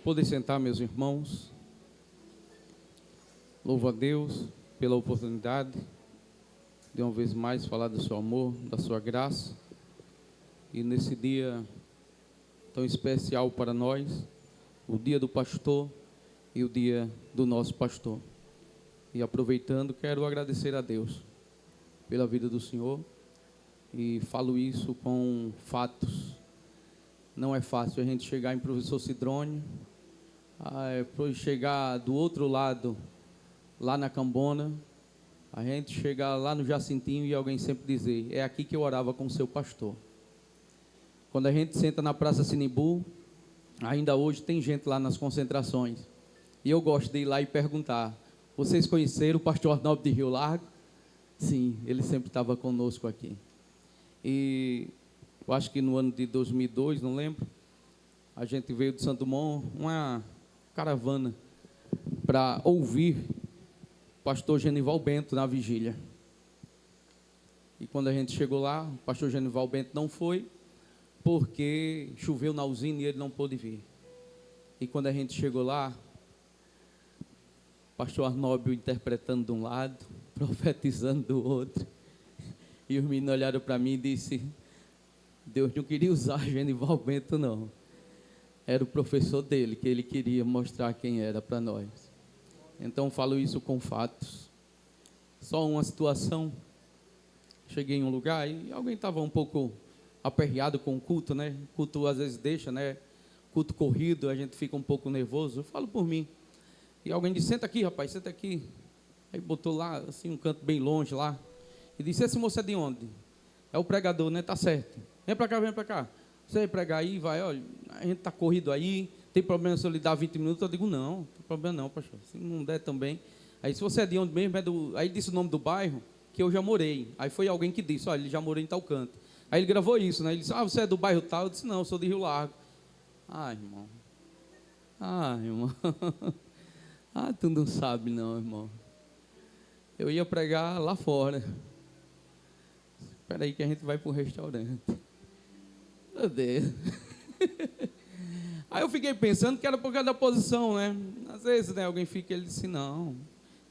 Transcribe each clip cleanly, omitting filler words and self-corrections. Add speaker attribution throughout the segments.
Speaker 1: Podem sentar, meus irmãos. Louvo a Deus pela oportunidade de uma vez mais falar do seu amor, da sua graça. E nesse dia tão especial para nós, o dia do pastor e o dia do nosso pastor. E aproveitando, quero agradecer a Deus pela vida do Senhor. E falo isso com fatos. Não é fácil a gente chegar em Professor Sidrônio, chegar do outro lado, lá na Cambona, a gente chegar lá no Jacintinho e alguém sempre dizer: é aqui que eu orava com o seu pastor. Quando a gente senta na Praça Sinibu, ainda hoje tem gente lá nas concentrações, e eu gosto de ir lá e perguntar: vocês conheceram o pastor Arnaldo de Rio Largo? Sim, ele sempre estava conosco aqui. E eu acho que no ano de 2002, não lembro, a gente veio de Santo Dumont, uma caravana, para ouvir o pastor Genival Bento na vigília. E quando a gente chegou lá, o pastor Genival Bento não foi, porque choveu na usina e ele não pôde vir. E quando a gente chegou lá, o pastor Arnóbio interpretando de um lado, profetizando do outro, e os meninos olharam para mim e disseram: Deus não queria usar Genival Bento, não. Era o professor dele, que ele queria mostrar quem era para nós. Então, falo isso com fatos. Só uma situação. Cheguei em um lugar e alguém estava um pouco aperreado com o culto, né? O culto às vezes deixa, né? Culto corrido, a gente fica um pouco nervoso. Eu falo por mim. E alguém disse: senta aqui, rapaz, senta aqui. Aí botou lá, assim, um canto bem longe lá. E disse: esse moço é de onde? É o pregador, né? Tá certo. Vem para cá, vem para cá. Você vai pregar aí, vai, olha, a gente está corrido aí, tem problema se eu lhe dar 20 minutos? Eu digo: não, não tem problema não, pastor, se não der também. Aí, se você é de onde mesmo, aí disse o nome do bairro, que eu já morei. Aí foi alguém que disse: olha, ele já morou em tal canto. Aí ele gravou isso, né? Ele disse: ah, você é do bairro tal? Eu disse: não, eu sou de Rio Largo. Ah, irmão. Ah, irmão. Ah, tu não sabe não, irmão. Eu ia pregar lá fora. Espera aí que a gente vai para o restaurante. Meu Deus. Aí eu fiquei pensando que era por causa da posição, né? Às vezes, né, alguém fica, ele disse: não,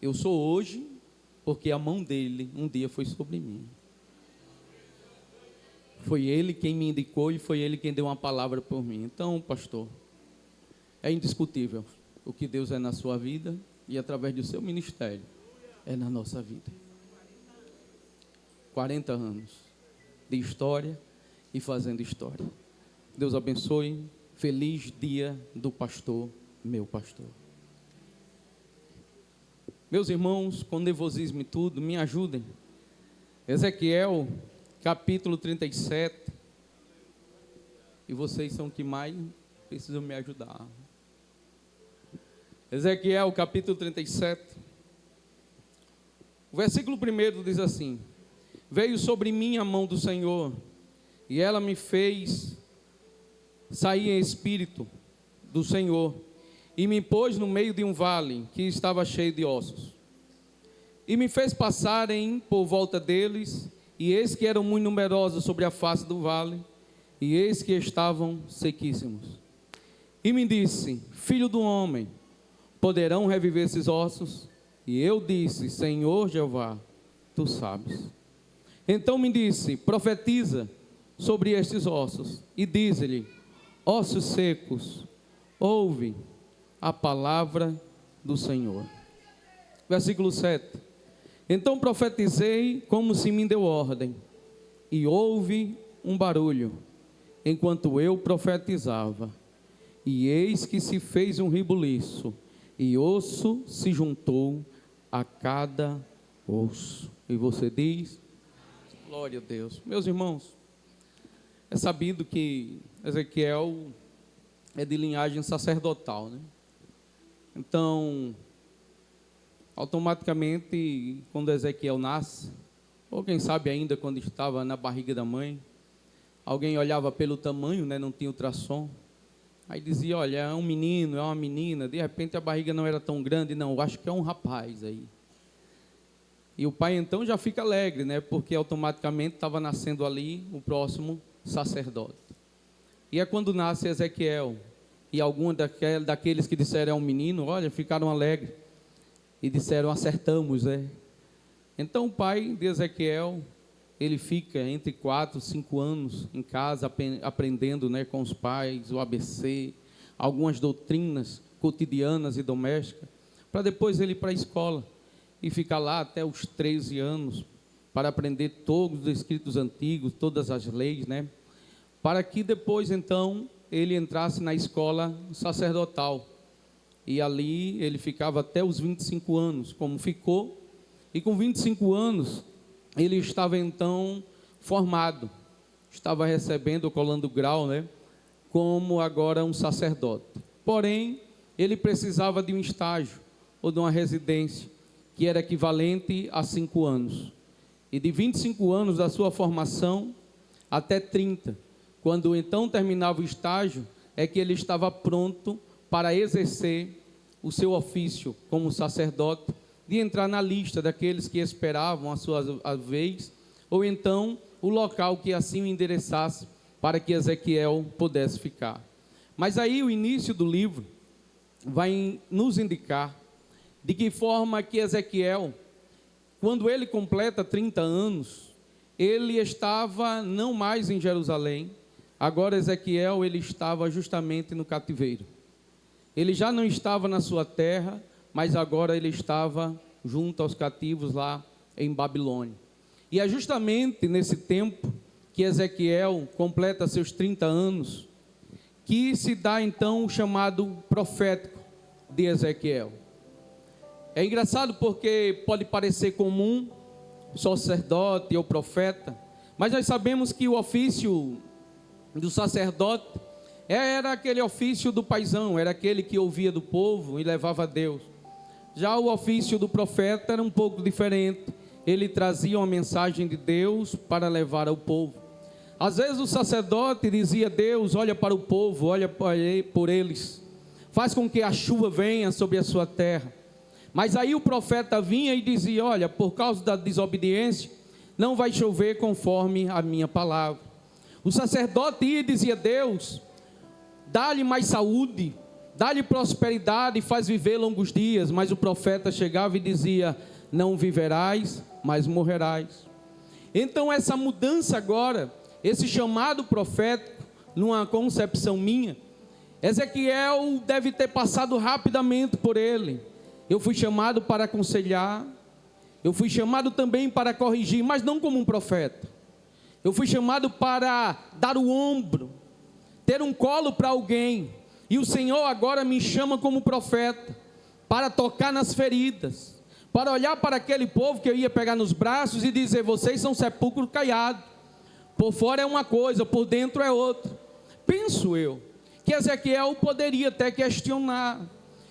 Speaker 1: eu sou hoje porque a mão dele um dia foi sobre mim. Foi ele quem me indicou e foi ele quem deu uma palavra por mim. Então, pastor, é indiscutível o que Deus é na sua vida e através do seu ministério é na nossa vida. 40 anos de história e fazendo história. Deus abençoe. Feliz dia do pastor, meu pastor. Meus irmãos, com nervosismo e tudo, me ajudem. Ezequiel, capítulo 37. E vocês são que mais precisam me ajudar. Ezequiel, capítulo 37. O versículo 1 diz assim: veio sobre mim a mão do Senhor, e ela me fez sair em espírito do Senhor, e me pôs no meio de um vale que estava cheio de ossos. E me fez passarem por volta deles, e eis que eram muito numerosos sobre a face do vale, e eis que estavam sequíssimos. E me disse: filho do homem, poderão reviver esses ossos? E eu disse: Senhor Jeová, tu sabes. Então me disse: profetiza sobre estes ossos, e diz-lhe: ossos secos, ouve a palavra do Senhor. Versículo 7. Então profetizei como se me deu ordem, e houve um barulho, enquanto eu profetizava, e eis que se fez um rebuliço, e osso se juntou a cada osso. E você diz: glória a Deus. Meus irmãos, é sabido que Ezequiel é de linhagem sacerdotal, né? Então, automaticamente, quando Ezequiel nasce, ou quem sabe ainda quando estava na barriga da mãe, alguém olhava pelo tamanho, né? Não tinha ultrassom. Aí dizia: olha, é um menino, é uma menina. De repente a barriga não era tão grande, não, eu acho que é um rapaz aí. E o pai então já fica alegre, né? Porque automaticamente estava nascendo ali o próximo sacerdote. E é quando nasce Ezequiel, e alguns daqueles que disseram é um menino, olha, ficaram alegres e disseram, acertamos, Então o pai de Ezequiel, ele fica entre 4 e 5 anos em casa, aprendendo com os pais, o ABC, algumas doutrinas cotidianas e domésticas, para depois ele ir para a escola e ficar lá até os 13 anos, para aprender todos os escritos antigos, todas as leis, para que depois então ele entrasse na escola sacerdotal, e ali ele ficava até os 25 anos, como ficou, e com 25 anos, ele estava então formado, estava recebendo, colando grau, como agora um sacerdote. Porém, ele precisava de um estágio, ou de uma residência, que era equivalente a 5 anos. E de 25 anos da sua formação, até 30, quando então terminava o estágio, é que ele estava pronto para exercer o seu ofício como sacerdote, de entrar na lista daqueles que esperavam a sua vez, ou então o local que assim o endereçasse para que Ezequiel pudesse ficar. Mas aí o início do livro vai nos indicar de que forma que Ezequiel, quando ele completa 30 anos, ele estava não mais em Jerusalém, agora Ezequiel ele estava justamente no cativeiro. Ele já não estava na sua terra, mas agora ele estava junto aos cativos lá em Babilônia. E é justamente nesse tempo que Ezequiel completa seus 30 anos, que se dá então o chamado profético de Ezequiel. É engraçado porque pode parecer comum, sacerdote ou profeta, mas nós sabemos que o ofício do sacerdote era aquele ofício do paizão, era aquele que ouvia do povo e levava a Deus. Já o ofício do profeta era um pouco diferente, ele trazia uma mensagem de Deus para levar ao povo. Às vezes o sacerdote dizia a Deus, olha para o povo, olha por eles, faz com que a chuva venha sobre a sua terra. Mas aí o profeta vinha e dizia, olha, por causa da desobediência, não vai chover conforme a minha palavra. O sacerdote ia e dizia, Deus, dá-lhe mais saúde, dá-lhe prosperidade e faz viver longos dias. Mas o profeta chegava e dizia, não viverás, mas morrerás. Então essa mudança agora, esse chamado profético, numa concepção minha, Ezequiel deve ter passado rapidamente por ele. Eu fui chamado para aconselhar, eu fui chamado também para corrigir, mas não como um profeta. Eu fui chamado para dar o ombro, ter um colo para alguém, e o Senhor agora me chama como profeta, para tocar nas feridas, para olhar para aquele povo que eu ia pegar nos braços e dizer, vocês são sepulcro caiado, por fora é uma coisa, por dentro é outra. Penso eu, que Ezequiel poderia até questionar,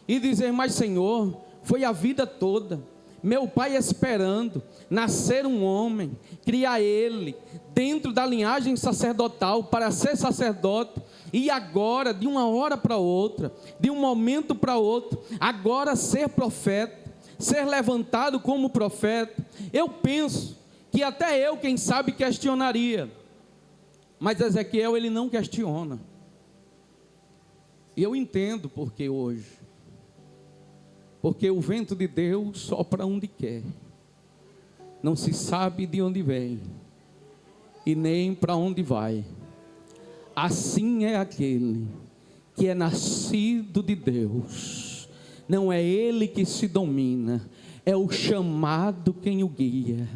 Speaker 1: e dizer, mas Senhor, foi a vida toda, meu pai esperando, nascer um homem, criar ele, dentro da linhagem sacerdotal, para ser sacerdote, e agora, de uma hora para outra, de um momento para outro, agora ser profeta, ser levantado como profeta. Eu penso, que até eu, quem sabe, questionaria, mas Ezequiel, ele não questiona, e eu entendo porque hoje, porque o vento de Deus sopra onde quer, não se sabe de onde vem, e nem para onde vai. Assim é aquele que é nascido de Deus, não é ele que se domina, é o chamado quem o guia.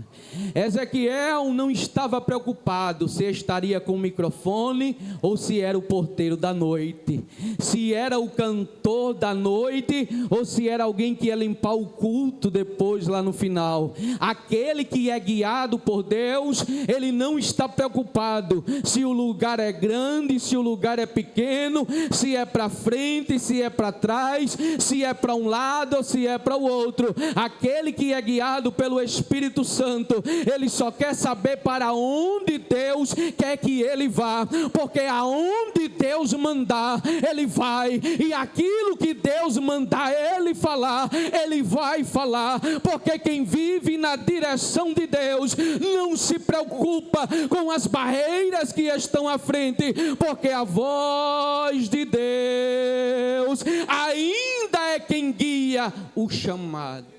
Speaker 1: Ezequiel não estava preocupado se estaria com o microfone ou se era o porteiro da noite, se era o cantor da noite ou se era alguém que ia limpar o culto depois lá no final. Aquele que é guiado por Deus, ele não está preocupado se o lugar é grande, se o lugar é pequeno, se é para frente, se é para trás, se é para um lado ou se é para o outro. aquele que é guiado pelo Espírito Santo, ele só quer saber para onde Deus quer que ele vá, porque aonde Deus mandar, ele vai, e aquilo que Deus mandar ele falar, ele vai falar, porque quem vive na direção de Deus, não se preocupa com as barreiras que estão à frente, porque a voz de Deus ainda é quem guia o chamado.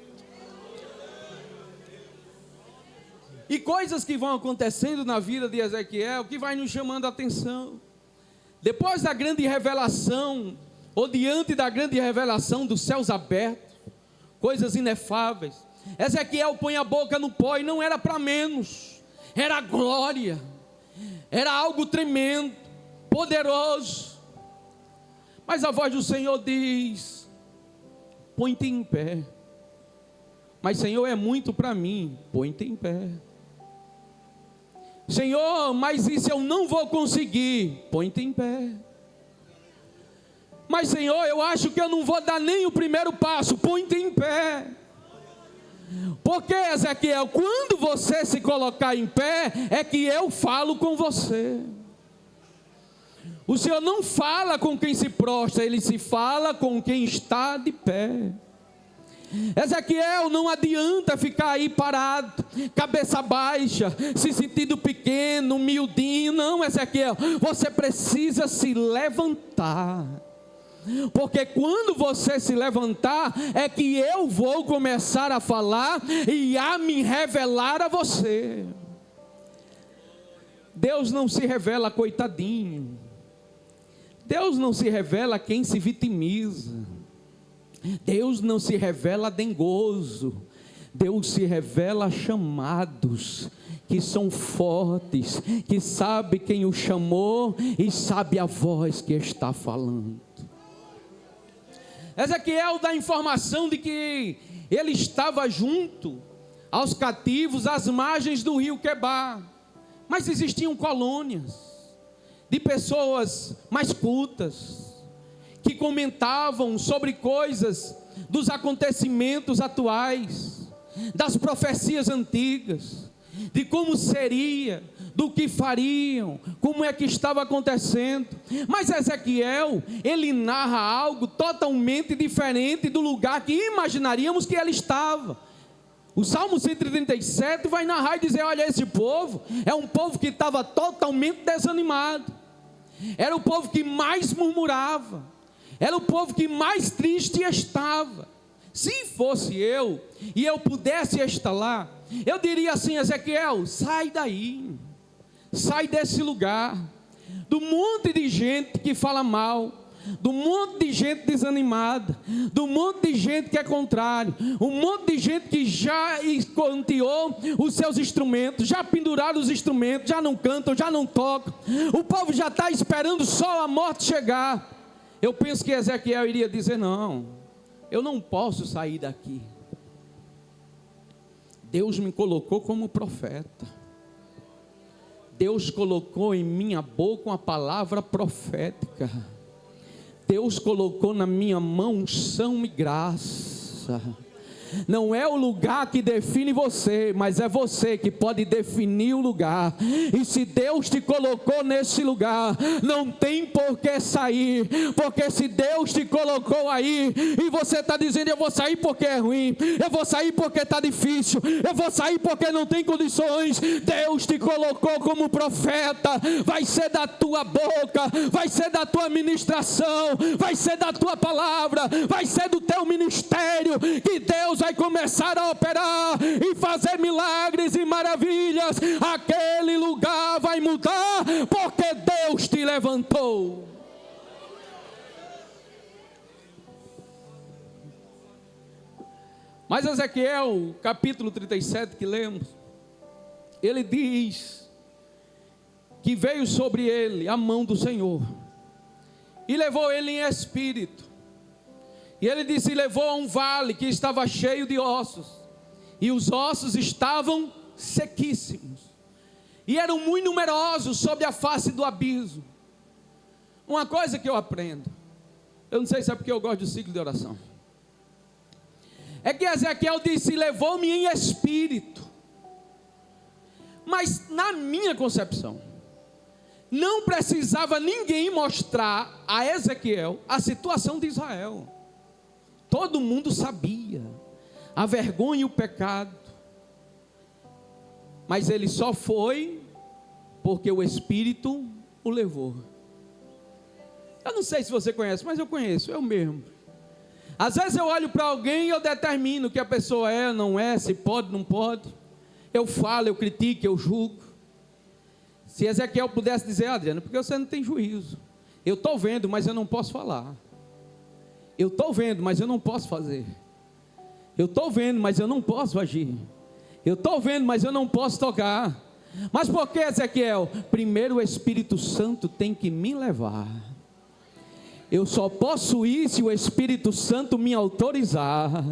Speaker 1: E coisas que vão acontecendo na vida de Ezequiel, que vai nos chamando a atenção. Depois da grande revelação, ou diante da grande revelação dos céus abertos, coisas inefáveis, Ezequiel põe a boca no pó, e não era para menos, era glória, era algo tremendo, poderoso. Mas a voz do Senhor diz: põe-te em pé. Mas Senhor, é muito para mim. Põe-te em pé. Senhor, mas isso eu não vou conseguir. Põe-te em pé. Mas Senhor, eu acho que eu não vou dar nem o primeiro passo. Põe-te em pé. Porque, Ezequiel, quando você se colocar em pé, é que eu falo com você. O Senhor não fala com quem se prostra, Ele se fala com quem está de pé. Ezequiel, não adianta ficar aí parado, cabeça baixa, se sentindo pequeno, humildinho. Não, Ezequiel, você precisa se levantar. Porque quando você se levantar, é que eu vou começar a falar e a me revelar a você. Deus não se revela coitadinho. Deus não se revela quem se vitimiza. Deus não se revela dengoso. Deus se revela a chamados que são fortes, que sabe quem o chamou e sabe a voz que está falando. Ezequiel dá informação de que ele estava junto aos cativos às margens do rio Quebar, mas existiam colônias de pessoas mais cultas, que comentavam sobre coisas dos acontecimentos atuais, das profecias antigas, de como seria, do que fariam, como é que estava acontecendo. Mas Ezequiel, ele narra algo totalmente diferente do lugar que imaginaríamos que ele estava. O Salmo 137 vai narrar e dizer: olha, esse povo é um povo que estava totalmente desanimado, era o povo que mais murmurava, era o povo que mais triste estava. Se fosse eu, e eu pudesse estar lá, eu diria assim: Ezequiel, sai daí, sai desse lugar, do monte de gente que fala mal, do monte de gente desanimada, do monte de gente que é contrário, um monte de gente que já escanteou os seus instrumentos, já penduraram os instrumentos, já não cantam, já não tocam, o povo já está esperando só a morte chegar. Eu penso que Ezequiel iria dizer: não, eu não posso sair daqui. Deus me colocou como profeta, Deus colocou em minha boca uma palavra profética, Deus colocou na minha mão unção e graça. Não é o lugar que define você, mas é você que pode definir o lugar. E se Deus te colocou nesse lugar, não tem por que sair. Porque se Deus te colocou aí, e você está dizendo: eu vou sair porque é ruim, eu vou sair porque está difícil, eu vou sair porque não tem condições. Deus te colocou como profeta. Vai ser da tua boca, vai ser da tua ministração, vai ser da tua palavra, vai ser do teu ministério que Deus vai começar a operar e fazer milagres e maravilhas. Aquele lugar vai mudar, porque Deus te levantou. Mas Ezequiel, capítulo 37 que lemos, ele diz que veio sobre ele a mão do Senhor e levou ele em espírito. E ele disse: levou a um vale que estava cheio de ossos, e os ossos estavam sequíssimos, e eram muito numerosos sobre a face do abismo. Uma coisa que eu aprendo, eu não sei se é porque eu gosto do ciclo de oração, é que Ezequiel disse: levou-me em espírito. Mas na minha concepção, não precisava ninguém mostrar a Ezequiel a situação de Israel. Todo mundo sabia a vergonha e o pecado. Mas ele só foi porque o Espírito o levou. Eu não sei se você conhece, mas eu conheço, eu mesmo. Às vezes eu olho para alguém e eu determino que a pessoa é, não é, se pode, não pode. Eu falo, eu critico, eu julgo. Se Ezequiel pudesse dizer: Adriano, porque você não tem juízo. Eu estou vendo, mas eu não posso falar. Eu estou vendo, mas eu não posso fazer. Eu estou vendo, mas eu não posso agir. Eu estou vendo, mas eu não posso tocar. Mas por que, Ezequiel? Primeiro o Espírito Santo tem que me levar. Eu só posso ir se o Espírito Santo me autorizar.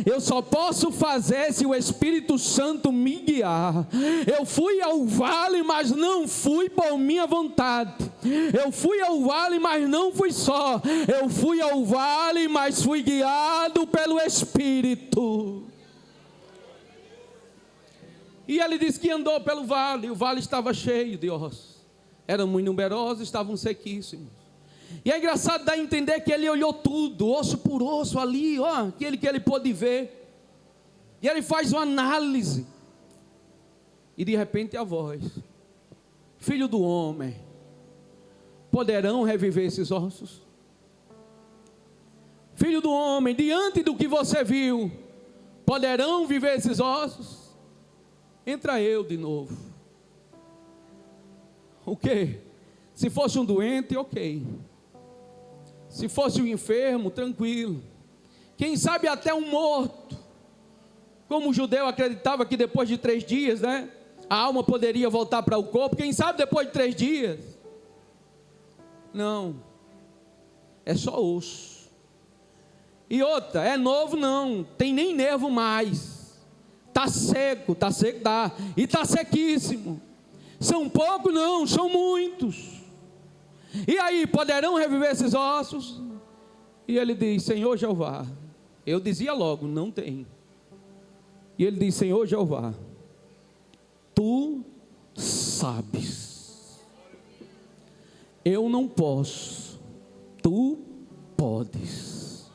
Speaker 1: Eu só posso fazer se o Espírito Santo me guiar. Eu fui ao vale, mas não fui por minha vontade. Eu fui ao vale, mas não fui só. Eu fui ao vale, mas fui guiado pelo Espírito. E ele disse que andou pelo vale. O vale estava cheio de ossos. Eram muito numerosos, estavam sequíssimos. E é engraçado dar a entender que ele olhou tudo, osso por osso ali, ó, aquele que ele pôde ver. E ele faz uma análise. E de repente a voz: Filho do homem, poderão reviver esses ossos? Filho do homem, diante do que você viu, poderão viver esses ossos? Entra eu de novo. O quê? Se fosse um doente, ok. Se fosse um enfermo, tranquilo. Quem sabe até um morto. Como o judeu acreditava que depois de 3 dias, né, a alma poderia voltar para o corpo. Quem sabe depois de 3 dias. Não. É só osso. E outra, é novo não. Tem nem nervo mais. Está seco, dá. E está sequíssimo. São poucos não, são muitos. E aí, poderão reviver esses ossos? E ele diz: Senhor Jeová. Eu dizia logo: não tem. E ele diz: Senhor Jeová, tu sabes. Eu não posso, tu podes.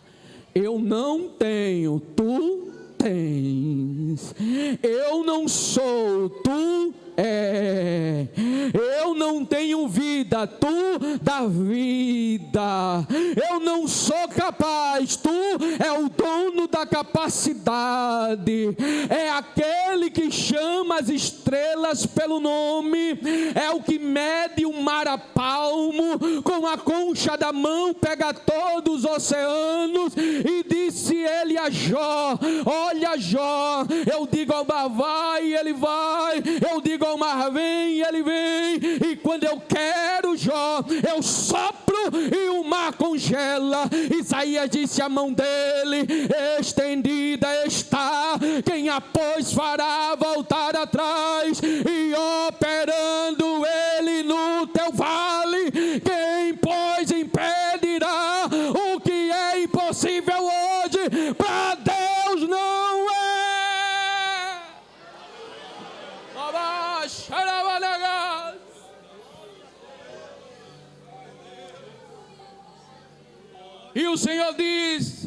Speaker 1: Eu não tenho, tu tens. Eu não sou, tu é. Eu não tenho vida, tu dá vida. Eu não sou capaz, tu é o dono da capacidade. É aquele que chama as estrelas pelo nome. É o que mede o mar a palmo. Com a concha da mão pega todos os oceanos. E disse ele a Jó: olha Jó, eu digo ao mar vai, ele vai. Eu digo ao mar vem, e ele vem. E quando eu quero, Jó, eu sopro e o mar congela. Isaías disse: a mão dele estendida está. Quem a pôs fará voltar atrás. E operando ele no teu vale, quem pois impedirá? O que é impossível hoje para Deus não é. E o Senhor diz: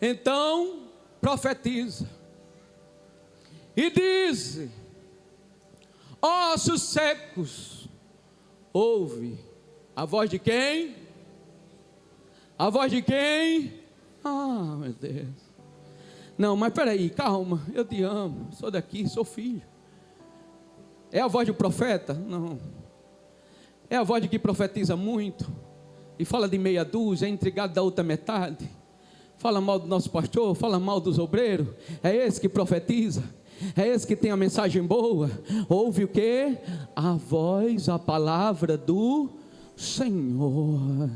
Speaker 1: então profetiza e diz: ossos secos, ouve a voz de quem? A voz de quem? Ah, meu Deus. Não, mas peraí, calma, eu te amo, sou daqui, sou filho. É a voz do profeta? Não. É a voz de que profetiza muito e fala de meia dúzia, é intrigado da outra metade, fala mal do nosso pastor, fala mal dos obreiros. É esse que profetiza, é esse que tem a mensagem boa. Ouve o que? A voz, a palavra do Senhor.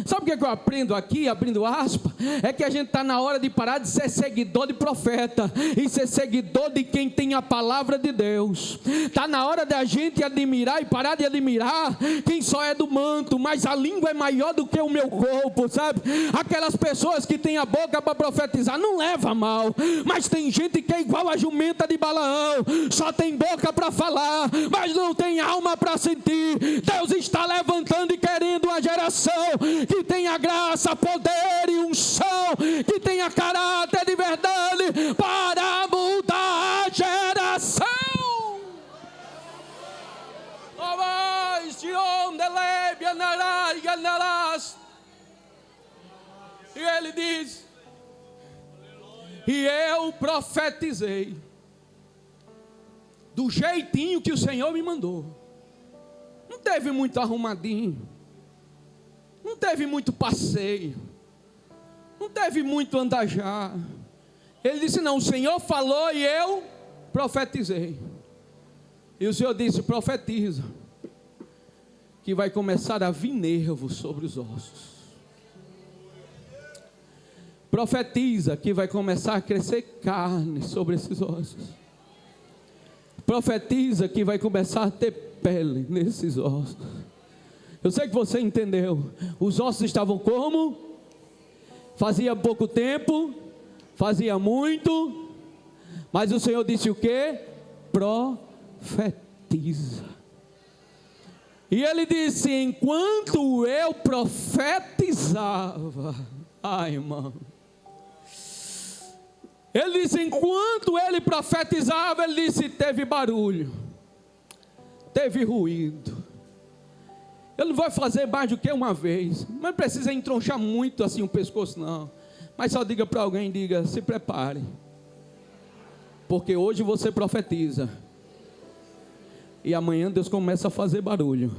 Speaker 1: Sabe o que eu aprendo aqui, abrindo aspas? É que a gente está na hora de parar de ser seguidor de profeta e ser seguidor de quem tem a palavra de Deus. Está na hora da gente admirar e parar de admirar quem só é do manto, mas a língua é maior do que o meu corpo, sabe? Aquelas pessoas que têm a boca para profetizar, não leva mal, mas tem gente que é igual a jumenta de Balaão, só tem boca para falar, mas não tem alma para sentir. Deus está levantando e querendo uma geração que tenha graça, poder e unção, que tenha caráter de verdade para mudar a geração. E ele diz: e eu profetizei do jeitinho que o Senhor me mandou. Não teve muito arrumadinho, não teve muito passeio, não teve muito andajar. Ele disse: não, o Senhor falou e eu profetizei. E o Senhor disse: profetiza, que vai começar a vir nervo sobre os ossos. Profetiza, que vai começar a crescer carne sobre esses ossos. Profetiza, que vai começar a ter pele nesses ossos. Eu sei que você entendeu. Os ossos estavam como? Fazia pouco tempo, fazia muito, mas o Senhor disse o quê? Profetiza. E ele disse: enquanto eu profetizava, ai irmão, ele disse, enquanto ele profetizava, ele disse, teve barulho, teve ruído. Ele não vai fazer mais do que uma vez, não precisa entronchar muito assim o pescoço não, mas só diga para alguém, diga, se prepare, porque hoje você profetiza, e amanhã Deus começa a fazer barulho,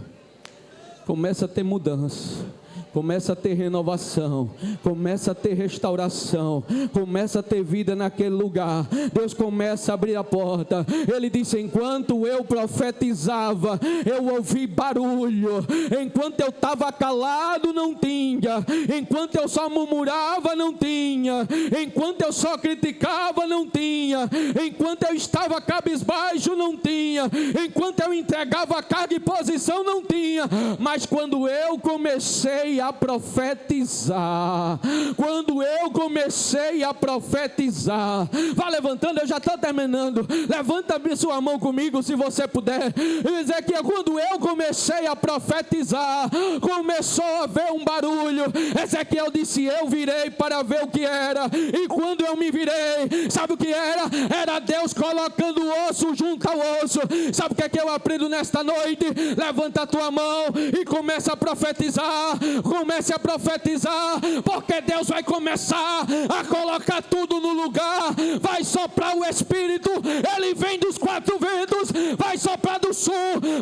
Speaker 1: começa a ter mudança, começa a ter renovação, começa a ter restauração, começa a ter vida naquele lugar. Deus começa a abrir a porta. Ele disse, enquanto eu profetizava, eu ouvi barulho. Enquanto eu estava calado, não tinha. Enquanto eu só murmurava, não tinha. Enquanto eu só criticava, não tinha. Enquanto eu estava cabisbaixo, não tinha. Enquanto eu entregava a carga e posição, não tinha. Mas quando eu comecei a profetizar, quando eu comecei a profetizar, vá levantando, eu já estou terminando, levanta a sua mão comigo se você puder, dizer que quando eu comecei a profetizar, começou a haver um barulho. Ezequiel disse, eu virei para ver o que era, e quando eu me virei, sabe o que era? Era Deus colocando o osso junto ao osso. Sabe o que é que eu aprendo nesta noite? Levanta a tua mão e começa a profetizar. Comece a profetizar, porque Deus vai começar a colocar tudo no lugar. Vai soprar o Espírito, ele vem dos quatro ventos, vai soprar do sul,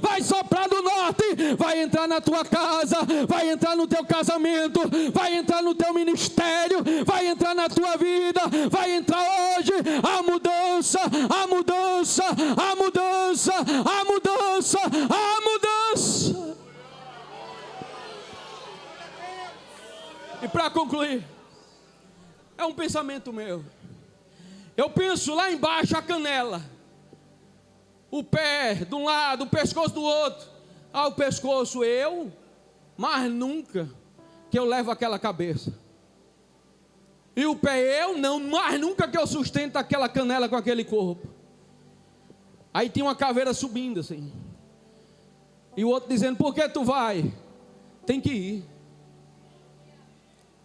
Speaker 1: vai soprar do norte, vai entrar na tua casa, vai entrar no teu casamento, vai entrar no teu ministério, vai entrar na tua vida, vai entrar hoje a mudança, a mudança, a mudança, a mudança, a mudança. E para concluir, é um pensamento meu. Eu penso lá embaixo a canela, o pé de um lado, o pescoço do outro. O pescoço mas nunca que eu levo aquela cabeça. E o pé mas nunca que eu sustento aquela canela com aquele corpo. Aí tinha uma caveira subindo assim. E o outro dizendo, por que tu vai? Tem que ir.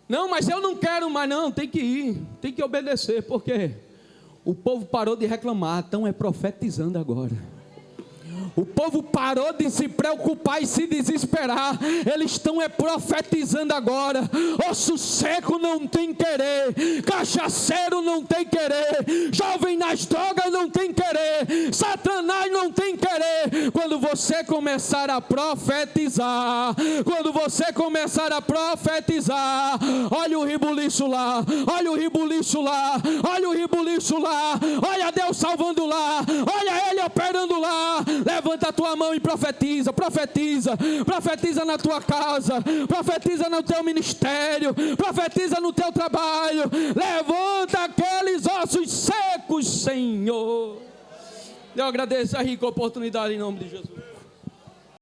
Speaker 1: Não, mas eu não quero mais não, tem que ir, tem que obedecer, porque o povo parou de reclamar, então é profetizando agora. O povo parou de se preocupar e se desesperar. Eles estão profetizando agora. Osso seco não tem querer, cachaceiro não tem querer, jovem nas drogas não tem querer, Satanás não tem querer. Quando você começar a profetizar, quando você começar a profetizar, olha o ribuliço lá, olha o ribuliço lá, olha o ribuliço lá, olha Deus salvando lá, olha Ele operando lá. Levanta a tua mão e profetiza. profetiza, profetiza, profetiza na tua casa, profetiza no teu ministério, profetiza no teu trabalho. Levanta aqueles ossos secos, Senhor. Eu agradeço a rica oportunidade em nome de Jesus.